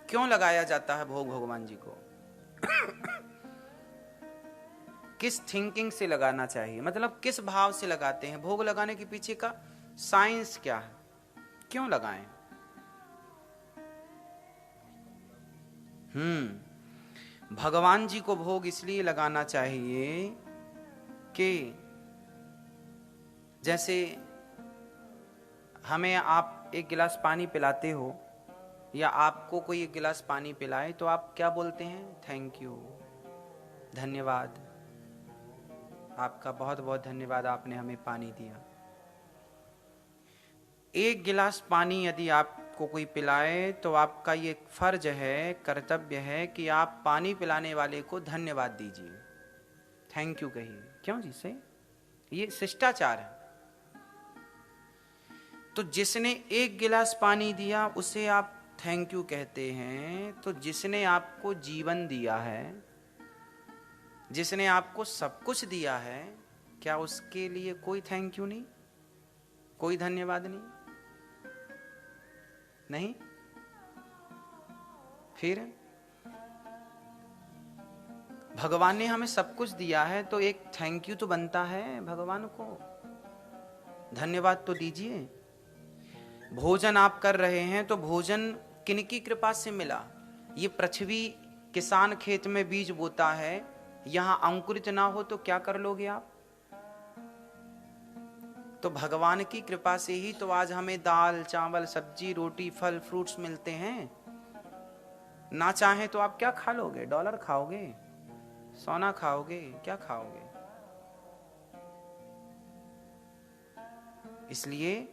क्यों लगाया जाता है भोग भगवान जी को? किस थिंकिंग से लगाना चाहिए, मतलब किस भाव से लगाते हैं? भोग लगाने के पीछे का साइंस क्या है? क्यों लगाएं? भगवान जी को भोग इसलिए लगाना चाहिए कि जैसे हमें आप एक गिलास पानी पिलाते हो या आपको कोई एक गिलास पानी पिलाए तो आप क्या बोलते हैं? थैंक यू, धन्यवाद, आपका बहुत बहुत धन्यवाद, आपने हमें पानी दिया। एक गिलास पानी यदि आपको कोई पिलाए तो आपका ये फर्ज है, कर्तव्य है कि आप पानी पिलाने वाले को धन्यवाद दीजिए, थैंक यू कहिए। क्यों जी? से ये शिष्टाचार है। तो जिसने एक गिलास पानी दिया उसे आप थैंक यू कहते हैं, तो जिसने आपको जीवन दिया है, जिसने आपको सब कुछ दिया है, क्या उसके लिए कोई थैंक यू नहीं, कोई धन्यवाद नहीं? नहीं? फिर भगवान ने हमें सब कुछ दिया है तो एक थैंक यू तो बनता है भगवान को, धन्यवाद तो दीजिए। भोजन आप कर रहे हैं तो भोजन किनकी कृपा से मिला? ये पृथ्वी, किसान खेत में बीज बोता है, यहां अंकुरित ना हो तो क्या कर लोगे आप? तो भगवान की कृपा से ही तो आज हमें दाल चावल सब्जी रोटी फल फ्रूट्स मिलते हैं। ना चाहे तो आप क्या खा लोगे? डॉलर खाओगे, सोना खाओगे, क्या खाओगे? इसलिए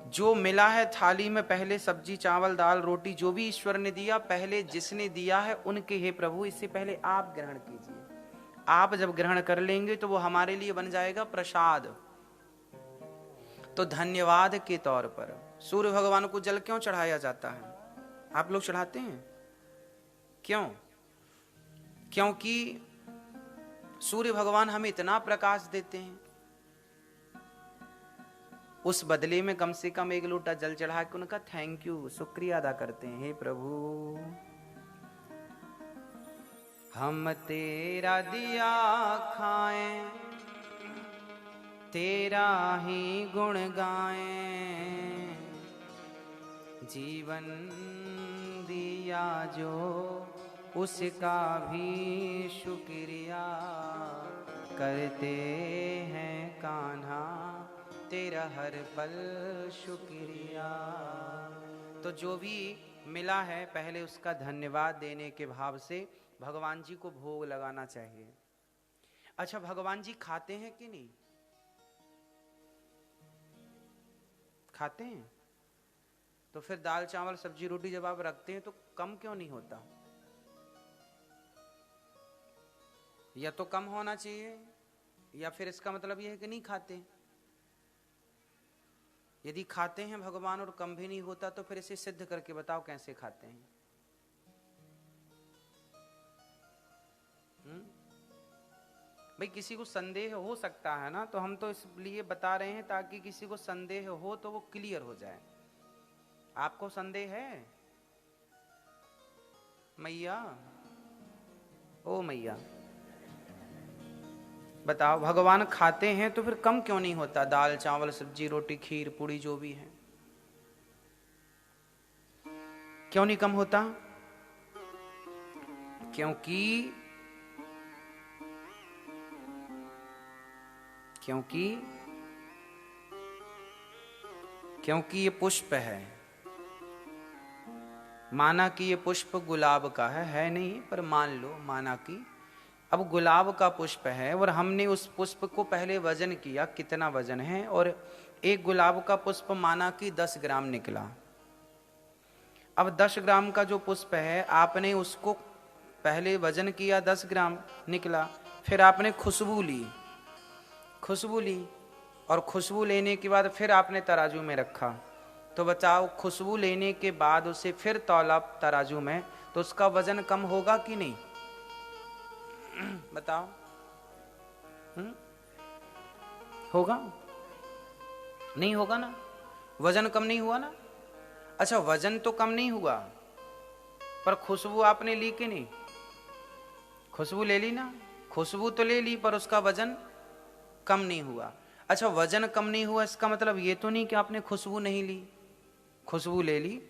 जो मिला है थाली में, पहले सब्जी चावल दाल रोटी जो भी ईश्वर ने दिया, पहले जिसने दिया है उनके, हे प्रभु इससे पहले आप ग्रहण कीजिए। आप जब ग्रहण कर लेंगे तो वो हमारे लिए बन जाएगा प्रसाद। तो धन्यवाद के तौर पर सूर्य भगवान को जल क्यों चढ़ाया जाता है? आप लोग चढ़ाते हैं क्यों? क्योंकि सूर्य भगवान हमें इतना प्रकाश देते हैं, उस बदले में कम से कम एक लोटा जल चढ़ा के उनका थैंक यू, शुक्रिया अदा करते हैं। हे प्रभु हम तेरा दिया खाएं, तेरा ही गुण गाएं, जीवन दिया जो उसका भी शुक्रिया करते हैं कान्हा, तेरा हर पल शुक्रिया। तो जो भी मिला है पहले उसका धन्यवाद देने के भाव से भगवान जी को भोग लगाना चाहिए। अच्छा, भगवान जी खाते हैं कि नहीं? खाते हैं। तो फिर दाल चावल सब्जी रोटी जब आप रखते हैं तो कम क्यों नहीं होता? या तो कम होना चाहिए या फिर इसका मतलब यह है कि नहीं खाते। यदि खाते हैं भगवान और कम भी नहीं होता तो फिर इसे सिद्ध करके बताओ कैसे खाते हैं। भाई किसी को संदेह हो सकता है ना, तो हम तो इसलिए बता रहे हैं ताकि किसी को संदेह हो तो वो क्लियर हो जाए। आपको संदेह है? मैया, ओ मैया बताओ, भगवान खाते हैं तो फिर कम क्यों नहीं होता? दाल चावल सब्जी रोटी खीर पूड़ी जो भी है, क्यों नहीं कम होता? क्योंकि ये पुष्प है। माना कि ये पुष्प गुलाब का है नहीं, पर मान लो माना कि अब गुलाब का पुष्प है और हमने उस पुष्प को पहले वजन किया, कितना वजन है, और एक गुलाब का पुष्प माना कि 10 ग्राम निकला। अब 10 ग्राम का जो पुष्प है आपने उसको पहले वजन किया, 10 ग्राम निकला, फिर आपने खुशबू ली और खुशबू लेने के बाद फिर आपने तराजू में रखा। तो बताओ, खुशबू लेने के बाद उसे फिर तौला तराजू में, तो उसका वजन कम होगा कि नहीं? बताओ। होगा? नहीं होगा ना? वजन कम नहीं हुआ ना? अच्छा, वजन तो कम नहीं हुआ, पर खुशबू आपने ली कि नहीं? खुशबू ले ली ना, खुशबू तो ले ली पर उसका वजन कम नहीं हुआ। अच्छा, वजन कम नहीं हुआ इसका मतलब ये तो नहीं कि आपने खुशबू नहीं ली, खुशबू ले ली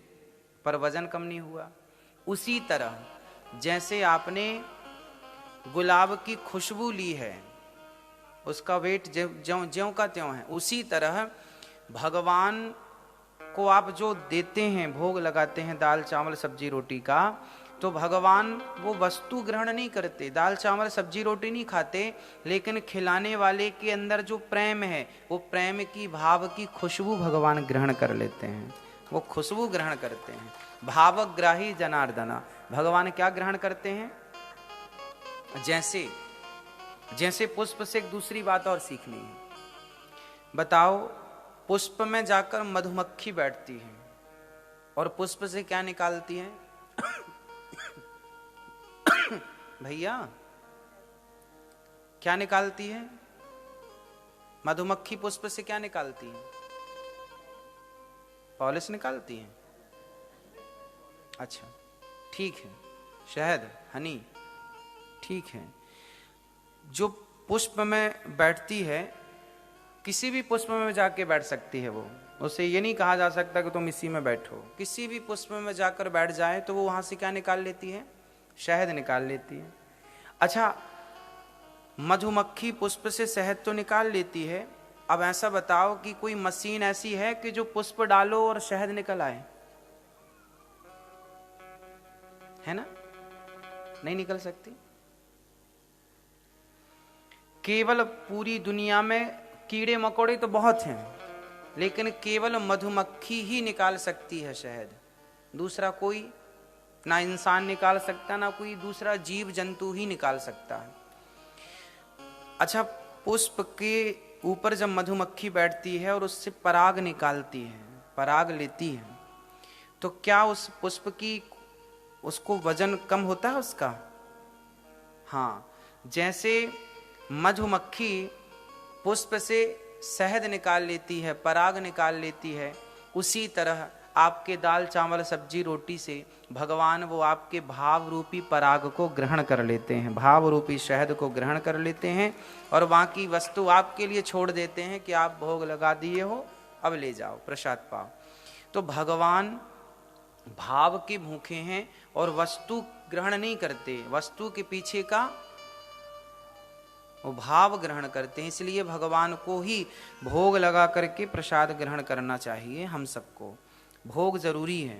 पर वजन कम नहीं हुआ। उसी तरह जैसे आपने गुलाब की खुशबू ली है, उसका वेट ज्यों ज्यों का त्यों है, उसी तरह भगवान को आप जो देते हैं, भोग लगाते हैं दाल चावल सब्जी रोटी का, तो भगवान वो वस्तु ग्रहण नहीं करते, दाल चावल सब्जी रोटी नहीं खाते, लेकिन खिलाने वाले के अंदर जो प्रेम है, वो प्रेम की भाव की खुशबू भगवान ग्रहण कर लेते हैं, वो खुशबू ग्रहण करते हैं। भावग्राही जनार्दना, भगवान क्या ग्रहण करते हैं? जैसे जैसे पुष्प से एक दूसरी बात और सीखनी है। बताओ, पुष्प में जाकर मधुमक्खी बैठती है और पुष्प से क्या निकालती है? भैया क्या निकालती है? मधुमक्खी पुष्प से क्या निकालती है? पॉलिश निकालती है। अच्छा ठीक है, शहद, हनी, ठीक है। जो पुष्प में बैठती है, किसी भी पुष्प में जाके बैठ सकती है वो, उसे ये नहीं कहा जा सकता कि तुम इसी में बैठो। किसी भी पुष्प में जाकर बैठ जाए तो वो वहां से क्या निकाल लेती है? शहद निकाल लेती है। अच्छा, मधुमक्खी पुष्प से शहद तो निकाल लेती है, अब ऐसा बताओ कि कोई मशीन ऐसी है कि जो पुष्प डालो और शहद निकल आए? है ना, नहीं निकल सकती। केवल पूरी दुनिया में कीड़े मकोड़े तो बहुत हैं, लेकिन केवल मधुमक्खी ही निकाल सकती है शहद, दूसरा कोई ना इंसान निकाल सकता, ना कोई दूसरा जीव जंतु ही निकाल सकता है। अच्छा, पुष्प के ऊपर जब मधुमक्खी बैठती है और उससे पराग निकालती है, पराग लेती है, तो क्या उस पुष्प की उसको वजन कम होता है उसका? हाँ, जैसे मधुमक्खी पुष्प से शहद निकाल लेती है, पराग निकाल लेती है, उसी तरह आपके दाल चावल सब्जी रोटी से भगवान वो आपके भाव रूपी पराग को ग्रहण कर लेते हैं, भाव रूपी शहद को ग्रहण कर लेते हैं और बाकी वस्तु आपके लिए छोड़ देते हैं कि आप भोग लगा दिए हो, अब ले जाओ प्रसाद पाओ। तो भगवान भाव के भूखे हैं और वस्तु ग्रहण नहीं करते, वस्तु के पीछे का वो भाव ग्रहण करते हैं। इसलिए भगवान को ही भोग लगा करके प्रसाद ग्रहण करना चाहिए। हम सबको भोग जरूरी है।